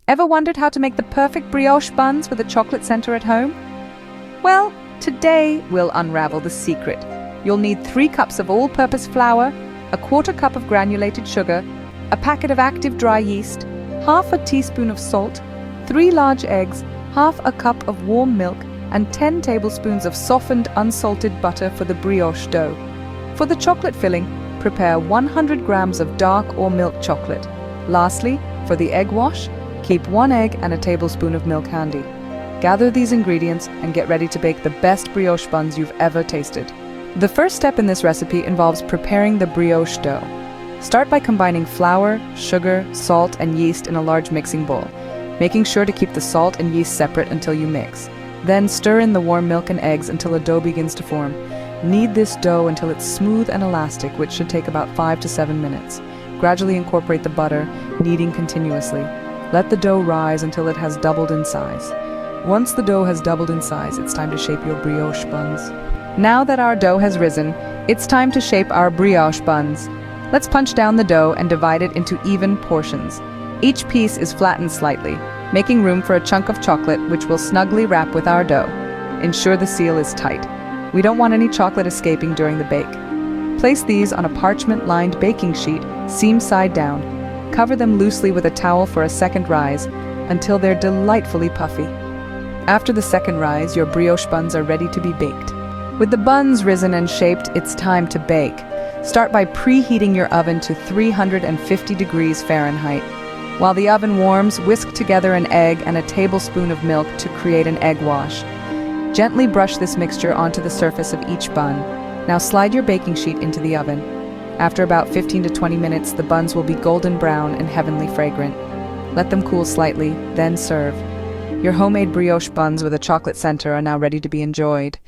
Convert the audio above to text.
Ever wondered how to make the perfect brioche buns with a chocolate center at home? Well, today we'll unravel the secret. You'll need 3 cups of all-purpose flour, a 1/4 cup of granulated sugar, a packet of active dry yeast, half a teaspoon of salt, 3 large eggs, half a cup of warm milk, and 10 tablespoons of softened unsalted butter for the brioche dough. For the chocolate filling, prepare 100 grams of dark or milk chocolate. Lastly, for the egg wash, keep 1 egg and a tablespoon of milk handy. Gather these ingredients and get ready to bake the best brioche buns you've ever tasted. The first step in this recipe involves preparing the brioche dough. Start by combining flour, sugar, salt, and yeast in a large mixing bowl, making sure to keep the salt and yeast separate until you mix. Then stir in the warm milk and eggs until a dough begins to form. Knead this dough until it's smooth and elastic, which should take about 5 to 7 minutes. Gradually incorporate the butter, kneading continuously. Let the dough rise until it has doubled in size. Once the dough has doubled in size, it's time to shape your brioche buns. Now that our dough has risen, it's time to shape our brioche buns. Let's punch down the dough and divide it into even portions. Each piece is flattened slightly, making room for a chunk of chocolate which will snugly wrap with our dough. Ensure the seal is tight. We don't want any chocolate escaping during the bake. Place these on a parchment-lined baking sheet, seam side down. Cover them loosely with a towel for a second rise until they're delightfully puffy. After the second rise, your brioche buns are ready to be baked. With the buns risen and shaped, it's time to bake. Start by preheating your oven to 350 degrees Fahrenheit. While the oven warms, whisk together an egg and a tablespoon of milk to create an egg wash. Gently brush this mixture onto the surface of each bun. Now slide your baking sheet into the oven. After about 15 to 20 minutes, the buns will be golden brown and heavenly fragrant. Let them cool slightly, then serve. Your homemade brioche buns with a chocolate center are now ready to be enjoyed.